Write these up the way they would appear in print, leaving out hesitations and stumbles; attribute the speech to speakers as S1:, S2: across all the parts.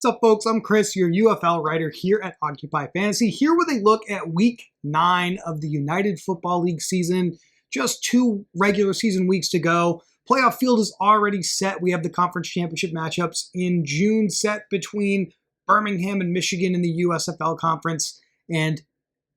S1: What's up, folks? I'm Chris, your UFL writer here at Occupy Fantasy, here with a look at Week 9 of the United Football League season. Just 2 regular season weeks to go. Playoff field is already set. We have the conference championship matchups in June set between Birmingham and Michigan in the USFL conference and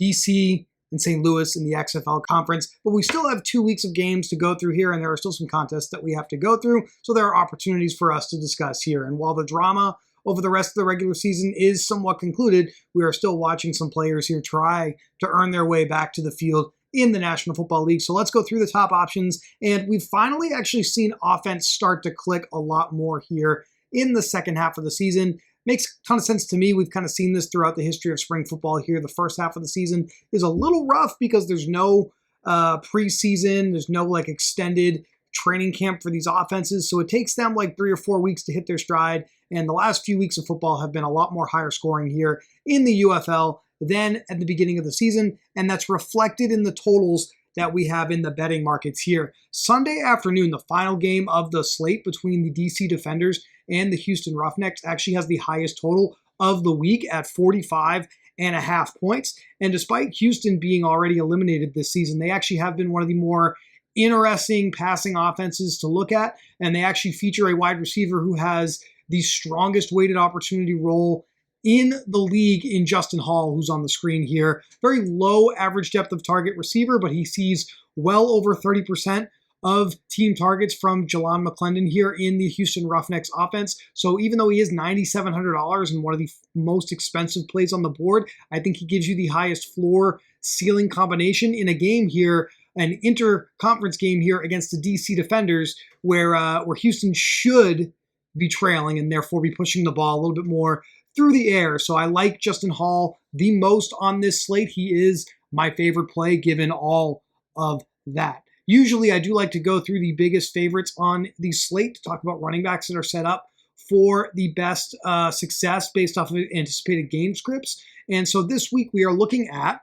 S1: DC and St. Louis in the XFL conference. But we still have 2 weeks of games to go through here, and there are still some contests that we have to go through. So there are opportunities for us to discuss here. And while the drama over the rest of the regular season is somewhat concluded, we are still watching some players here try to earn their way back to the field in the National Football League. So let's go through the top options. And we've finally actually seen offense start to click a lot more here in the second half of the season. Makes a ton of sense to me. We've kind of seen this throughout the history of spring football here. The first half of the season is a little rough because there's no preseason, there's no extended training camp for these offenses. So it takes them 3 or 4 weeks to hit their stride. And the last few weeks of football have been a lot more higher scoring here in the UFL than at the beginning of the season. And that's reflected in the totals that we have in the betting markets here. Sunday afternoon, the final game of the slate between the DC Defenders and the Houston Roughnecks actually has the highest total of the week at 45.5 points. And despite Houston being already eliminated this season, they actually have been one of the more interesting passing offenses to look at. And they actually feature a wide receiver who has the strongest weighted opportunity role in the league in Justin Hall, who's on the screen here. Very low average depth of target receiver, but he sees well over 30% of team targets from Jalon McClendon here in the Houston Roughnecks offense. So even though he is $9,700 and one of the most expensive plays on the board, I think he gives you the highest floor ceiling combination in a game here, an inter-conference game here against the DC Defenders, where Houston should be trailing and therefore be pushing the ball a little bit more through the air. So I like Justin Hall the most on this slate. He is my favorite play given all of that. Usually I do like to go through the biggest favorites on the slate to talk about running backs that are set up for the best success based off of anticipated game scripts. And so this week we are looking at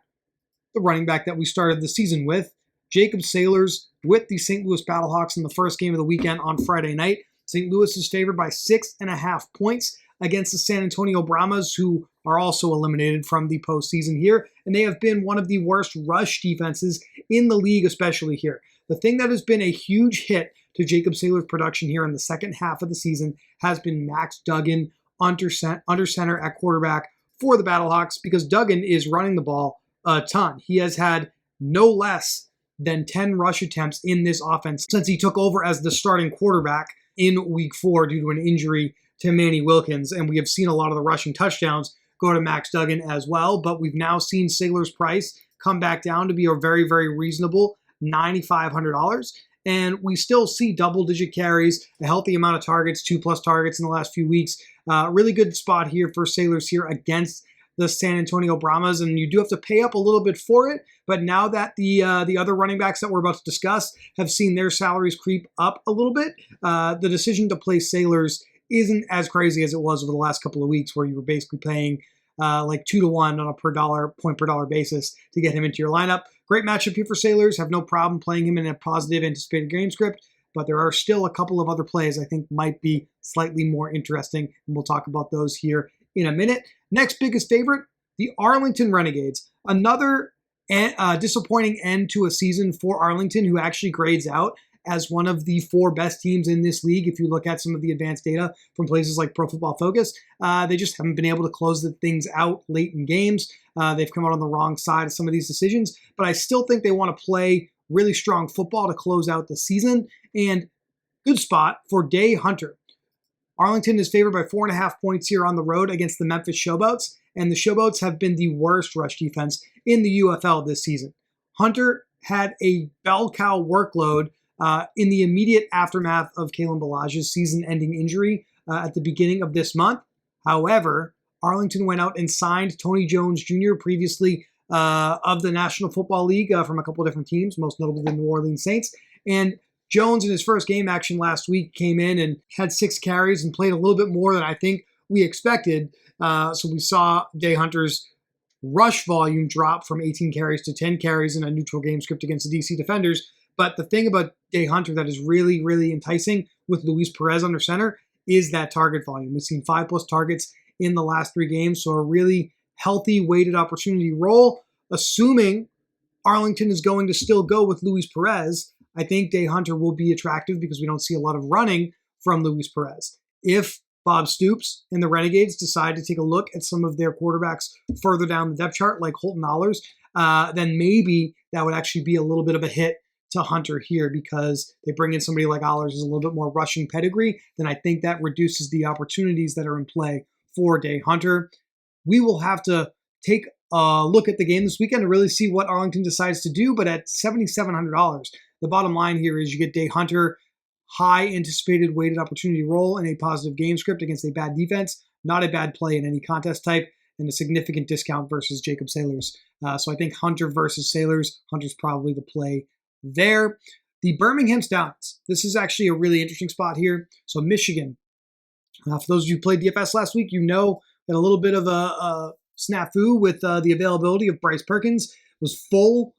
S1: the running back that we started the season with, Jacob Sailors with the St. Louis Battlehawks in the first game of the weekend on Friday night. St. Louis is favored by 6.5 points against the San Antonio Brahmas, who are also eliminated from the postseason here. And they have been one of the worst rush defenses in the league, especially here. The thing that has been a huge hit to Jacob Sailor's production here in the second half of the season has been Max Duggan under center at quarterback for the Battlehawks, because Duggan is running the ball a ton. He has had no less than 10 rush attempts in this offense since he took over as the starting quarterback in week 4 due to an injury to Manny Wilkins. And we have seen a lot of the rushing touchdowns go to Max Duggan as well. But we've now seen Sailor's price come back down to be a very, very reasonable $9,500. And we still see double-digit carries, a healthy amount of targets, 2+ targets in the last few weeks. Really good spot here for Sailors here against the San Antonio Brahmas, and you do have to pay up a little bit for it. But now that the other running backs that we're about to discuss have seen their salaries creep up a little bit, the decision to play Sailors isn't as crazy as it was over the last couple of weeks, where you were basically paying 2-to-1 on a point per dollar basis to get him into your lineup. Great matchup here for Sailors. Have no problem playing him in a positive anticipated game script, but there are still a couple of other plays I think might be slightly more interesting, and we'll talk about those here in a minute. Next biggest favorite, the Arlington Renegades. Another disappointing end to a season for Arlington, who actually grades out as one of the 4 best teams in this league. If you look at some of the advanced data from places like Pro Football Focus, they just haven't been able to close the things out late in games. They've come out on the wrong side of some of these decisions, but I still think they want to play really strong football to close out the season. And good spot for Day Hunter. Arlington is favored by 4.5 points here on the road against the Memphis Showboats, and the Showboats have been the worst rush defense in the UFL this season. Hunter had a bell cow workload in the immediate aftermath of Kalen Balage's season-ending injury at the beginning of this month. However, Arlington went out and signed Tony Jones Jr., previously of the National Football League from a couple of different teams, most notably the New Orleans Saints. And Jones, in his first game action last week, came in and had 6 carries and played a little bit more than I think we expected. So we saw Day Hunter's rush volume drop from 18 carries to 10 carries in a neutral game script against the DC Defenders. But the thing about Day Hunter that is really, really enticing with Luis Perez under center is that target volume. We've seen 5+ targets in the last 3 games. So a really healthy weighted opportunity roll, assuming Arlington is going to still go with Luis Perez. I think Day Hunter will be attractive because we don't see a lot of running from Luis Perez. If Bob Stoops and the Renegades decide to take a look at some of their quarterbacks further down the depth chart, like Holton Ahlers, then maybe that would actually be a little bit of a hit to Hunter here because they bring in somebody like Ahlers who's a little bit more rushing pedigree. Then I think that reduces the opportunities that are in play for Day Hunter. We will have to take a look at the game this weekend to really see what Arlington decides to do. But at $7,700, the bottom line here is you get Day Hunter, high anticipated weighted opportunity roll, and a positive game script against a bad defense. Not a bad play in any contest type, and a significant discount versus Jacob Sailors. So I think Hunter versus Sailors, Hunter's probably the play there. The Birmingham Stallions. This is actually a really interesting spot here. So Michigan. For those of you who played DFS last week, you know that a little bit of a snafu with the availability of Bryce Perkins. It was full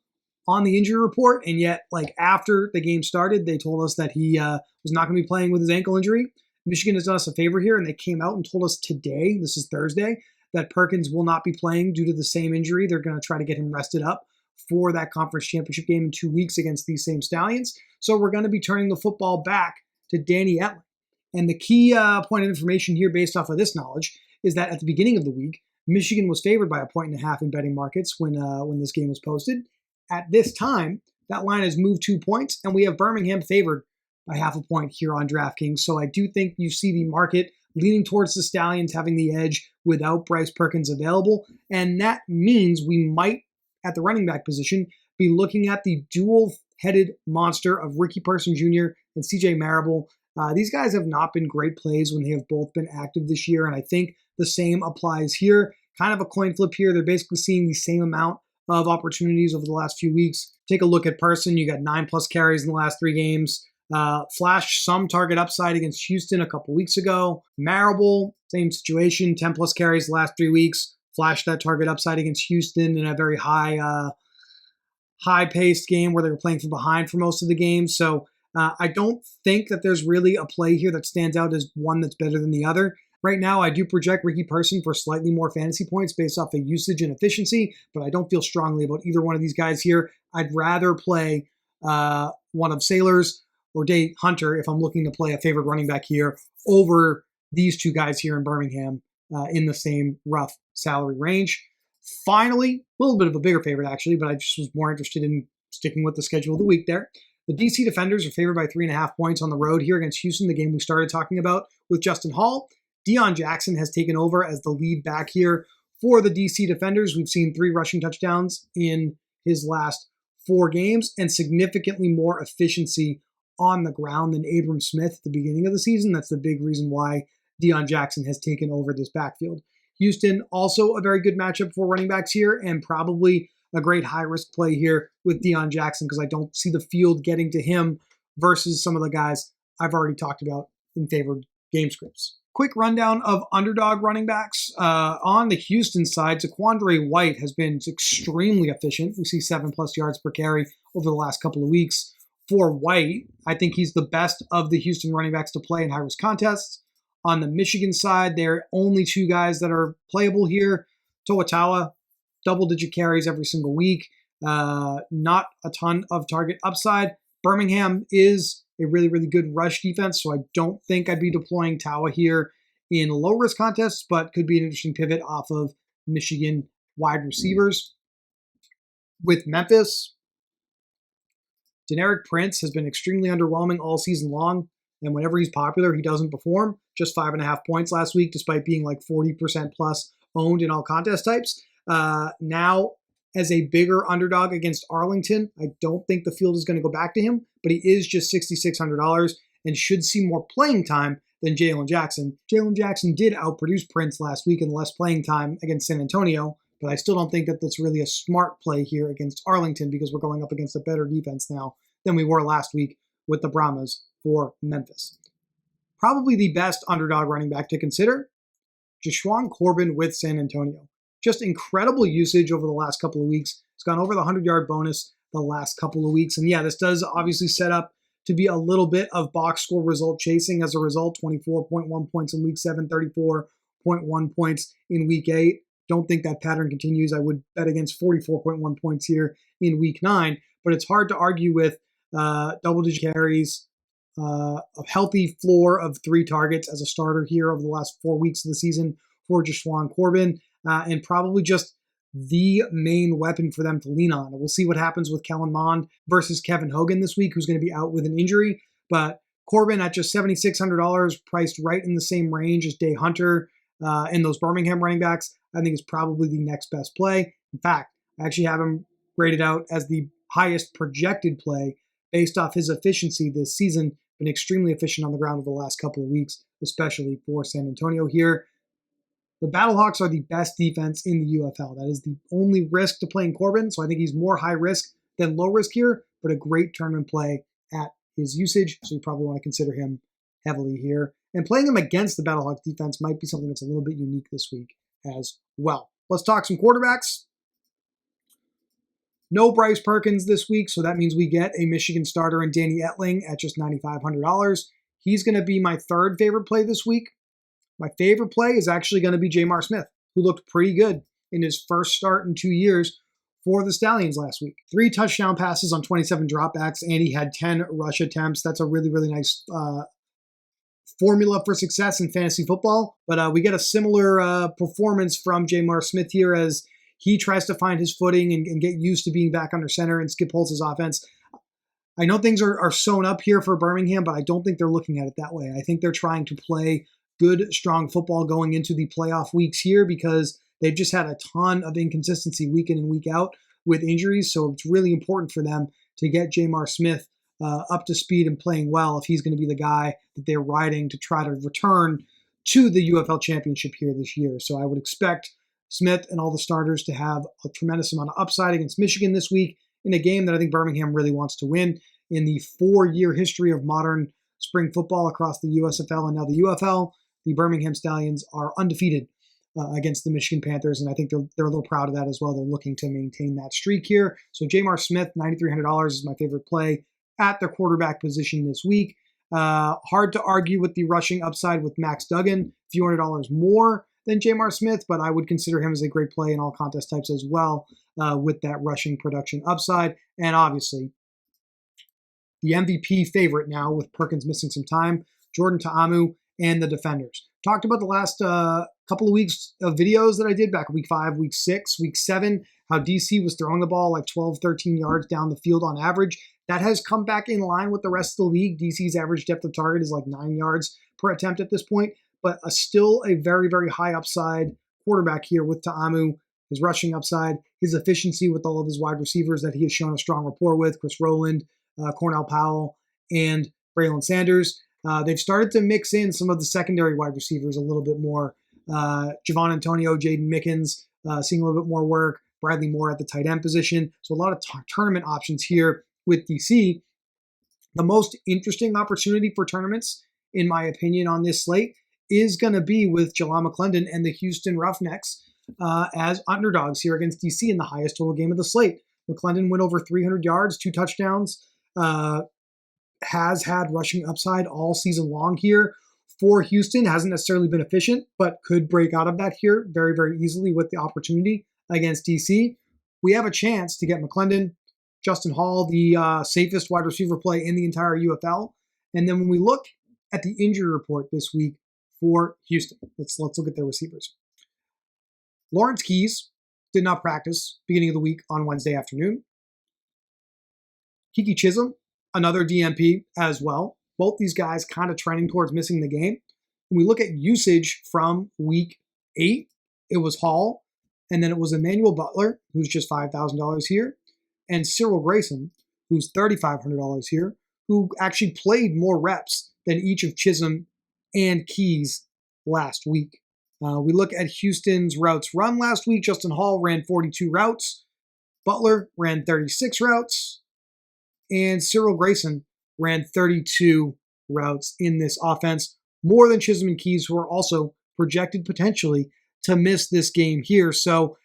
S1: on the injury report, and yet, like after the game started, they told us that he was not going to be playing with his ankle injury. Michigan has done us a favor here, and they came out and told us today, this is Thursday, that Perkins will not be playing due to the same injury. They're going to try to get him rested up for that conference championship game in 2 weeks against these same Stallions. So we're going to be turning the football back to Danny Etling. And the key point of information here based off of this knowledge is that at the beginning of the week, Michigan was favored by 1.5 in betting markets when this game was posted. At this time, that line has moved 2 points, and we have Birmingham favored by 0.5 point here on DraftKings. So I do think you see the market leaning towards the Stallions having the edge without Bryce Perkins available. And that means we might, at the running back position, be looking at the dual-headed monster of Ricky Person Jr. and CJ Marable. These guys have not been great plays when they have both been active this year, and I think the same applies here. Kind of a coin flip here. They're basically seeing the same amount of opportunities over the last few weeks. Take a look at Person. You got 9+ carries in the last 3 games. Flashed some target upside against Houston a couple weeks ago. Marable, same situation, 10+ carries the last 3 weeks. Flashed that target upside against Houston in a very high-paced game where they were playing from behind for most of the game. So I don't think that there's really a play here that stands out as one that's better than the other. Right now, I do project Ricky Person for slightly more fantasy points based off of usage and efficiency, but I don't feel strongly about either one of these guys here. I'd rather play one of Sailors or Day Hunter if I'm looking to play a favored running back here over these 2 guys here in Birmingham in the same rough salary range. Finally, a little bit of a bigger favorite actually, but I just was more interested in sticking with the schedule of the week there. The DC Defenders are favored by 3.5 points on the road here against Houston, the game we started talking about with Justin Hall. Deion Jackson has taken over as the lead back here for the DC Defenders. We've seen 3 rushing touchdowns in his last 4 games and significantly more efficiency on the ground than Abram Smith at the beginning of the season. That's the big reason why Deion Jackson has taken over this backfield. Houston, also a very good matchup for running backs here and probably a great high-risk play here with Deion Jackson because I don't see the field getting to him versus some of the guys I've already talked about in favored game scripts. Quick rundown of underdog running backs. On the Houston side, Zaquandre White has been extremely efficient. We see 7+ yards per carry over the last couple of weeks. For White, I think he's the best of the Houston running backs to play in high-risk contests. On the Michigan side, there are only 2 guys that are playable here. Toa, double-digit carries every single week. Not a ton of target upside. Birmingham is a really, really good rush defense, so I don't think I'd be deploying Tawa here in low-risk contests, but could be an interesting pivot off of Michigan wide receivers. With Memphis, Deneric Prince has been extremely underwhelming all season long, and whenever he's popular, he doesn't perform. Just 5.5 points last week, despite being like 40% plus owned in all contest types. Now, as a bigger underdog against Arlington, I don't think the field is going to go back to him, but he is just $6,600 and should see more playing time than Jalen Jackson. Jalen Jackson did outproduce Prince last week in less playing time against San Antonio, but I still don't think that that's really a smart play here against Arlington because we're going up against a better defense now than we were last week with the Brahmas for Memphis. Probably the best underdog running back to consider, Jashaun Corbin with San Antonio. Just incredible usage over the last couple of weeks. It's gone over the 100-yard bonus the last couple of weeks. And yeah, this does obviously set up to be a little bit of box score result chasing as a result. 24.1 points in week 7, points in week 8. Don't think that pattern continues. I would bet against 44.1 points here in week 9, but it's hard to argue with double-digit carries, a healthy floor of 3 targets as a starter here over the last 4 weeks of the season for Jashaun Corbin, and probably just the main weapon for them to lean on. We'll see what happens with Kellen Mond versus Kevin Hogan this week, who's going to be out with an injury, but Corbin at just $7,600, priced right in the same range as Day Hunter and those Birmingham running backs, I think is probably the next best play. In fact, I actually have him graded out as the highest projected play based off his efficiency this season. Been extremely efficient on the ground over the last couple of weeks, especially for San Antonio here. The Battlehawks are the best defense in the UFL. That is the only risk to playing Corbin, so I think he's more high risk than low risk here, but a great tournament play at his usage, so you probably want to consider him heavily here. And playing him against the Battlehawks defense might be something that's a little bit unique this week as well. Let's talk some quarterbacks. No Bryce Perkins this week, so that means we get a Michigan starter in Danny Etling at just $9,500. He's going to be my third favorite play this week. My favorite play is actually going to be J'Mar Smith, who looked pretty good in his first start in 2 years for the Stallions last week. 3 touchdown passes on 27 dropbacks, and he had 10 rush attempts. That's a really, really nice formula for success in fantasy football. But we get a similar performance from J'Mar Smith here as he tries to find his footing and get used to being back under center in Skip Holtz's offense. I know things are sewn up here for Birmingham, but I don't think they're looking at it that way. I think they're trying to play good, strong football going into the playoff weeks here because they've just had a ton of inconsistency week in and week out with injuries. So it's really important for them to get J'Mar Smith up to speed and playing well if he's going to be the guy that they're riding to try to return to the UFL championship here this year. So I would expect Smith and all the starters to have a tremendous amount of upside against Michigan this week in a game that I think Birmingham really wants to win. In the 4-year history of modern spring football across the USFL and now the UFL, the Birmingham Stallions are undefeated against the Michigan Panthers, and I think they're a little proud of that as well. They're looking to maintain that streak here. So J'Mar Smith, $9,300 is my favorite play at the quarterback position this week. Hard to argue with the rushing upside with Max Duggan, a few $100 more than J'Mar Smith, but I would consider him as a great play in all contest types as well with that rushing production upside. And obviously, the MVP favorite now with Perkins missing some time, Jordan Ta'amu and the defenders. Talked about the last couple of weeks of videos that I did back in week 5, week 6, week 7, how DC was throwing the ball like 12, 13 yards down the field on average. That has come back in line with the rest of the league. DC's average depth of target is like 9 yards per attempt at this point, but still a very, very high upside quarterback here with Ta'amu, his rushing upside, his efficiency with all of his wide receivers that he has shown a strong rapport with, Chris Rowland, Cornell Powell, and Braylon Sanders. They've started to mix in some of the secondary wide receivers a little bit more. Javon Antonio, Jaden Mickens, seeing a little bit more work. Bradley Moore at the tight end position. So a lot of tournament options here with DC. The most interesting opportunity for tournaments, in my opinion, on this slate is going to be with Jalon McClendon and the Houston Roughnecks as underdogs here against DC in the highest total game of the slate. McClendon went over 300 yards, 2 touchdowns, has had rushing upside all season long here for Houston. Hasn't necessarily been efficient, but could break out of that here very, very easily with the opportunity against DC. We have a chance to get McClendon, Justin Hall, the safest wide receiver play in the entire UFL. And then when we look at the injury report this week for Houston, let's look at their receivers. Lawrence Keys did not practice beginning of the week on Wednesday afternoon. Kiki Chisholm, another DNP as well. Both these guys kind of trending towards missing the game. When we look at usage from week 8, it was Hall, and then it was Emmanuel Butler, who's just $5,000 here, and Cyril Grayson, who's $3,500 here, who actually played more reps than each of Chisholm and Keys last week. We look at Houston's routes run last week. Justin Hall ran 42 routes. Butler ran 36 routes. And Cyril Grayson ran 32 routes in this offense, more than Chisholm and Keys, who are also projected potentially to miss this game here. So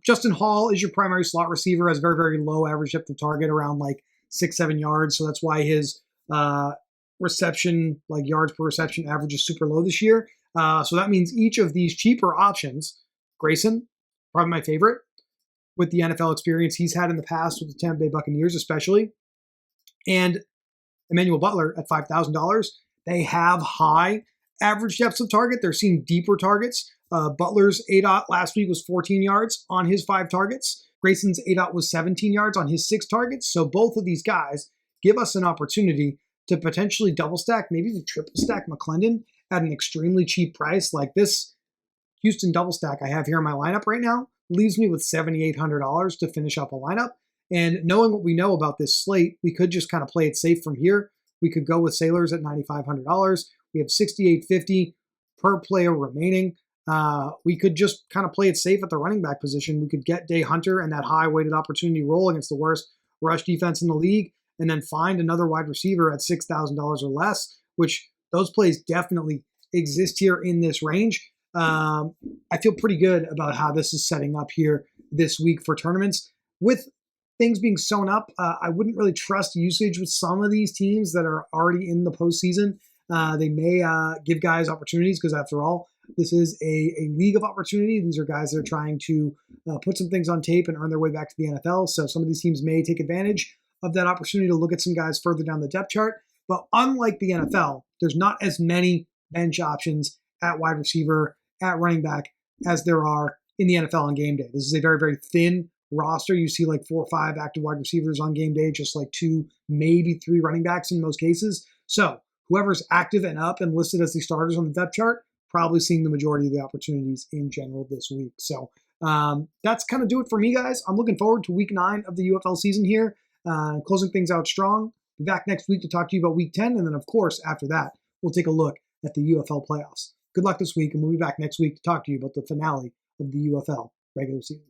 S1: Justin Hall is your primary slot receiver, has very, very low average depth of target, around like 6-7 yards. So that's why his reception, like yards per reception average is super low this year. So that means each of these cheaper options, Grayson, probably my favorite, with the NFL experience he's had in the past with the Tampa Bay Buccaneers especially, and Emmanuel Butler at $5,000. They have high average depths of target. They're seeing deeper targets. Butler's ADOT last week was 14 yards on his 5 targets. Grayson's ADOT was 17 yards on his 6 targets. So both of these guys give us an opportunity to potentially double stack, maybe even triple stack McClendon at an extremely cheap price. Like this Houston double stack I have here in my lineup right now leaves me with $7,800 to finish up a lineup. And knowing what we know about this slate, we could just kind of play it safe from here. We could go with Sailors at $9,500. We have $6,850 per player remaining. We could just kind of play it safe at the running back position. We could get Day Hunter and that high weighted opportunity roll against the worst rush defense in the league, and then find another wide receiver at $6,000 or less, which those plays definitely exist here in this range. I feel pretty good about how this is setting up here this week for tournaments. With things being sewn up, I wouldn't really trust usage with some of these teams that are already in the postseason. They may give guys opportunities because, after all, this is a league of opportunity. These are guys that are trying to put some things on tape and earn their way back to the NFL. So some of these teams may take advantage of that opportunity to look at some guys further down the depth chart. But unlike the NFL, there's not as many bench options at wide receiver, at running back, as there are in the NFL on game day. This is a very, very thin roster. You see like 4 or 5 active wide receivers on game day, just like 2, maybe 3 running backs in most cases. So whoever's active and up and listed as the starters on the depth chart, probably seeing the majority of the opportunities in general this week. So that's kind of do it for me, guys. I'm looking forward to week 9 of the UFL season here, closing things out strong. Be back next week to talk to you about week 10. And then, of course, after that, we'll take a look at the UFL playoffs. Good luck this week, and we'll be back next week to talk to you about the finale of the UFL regular season.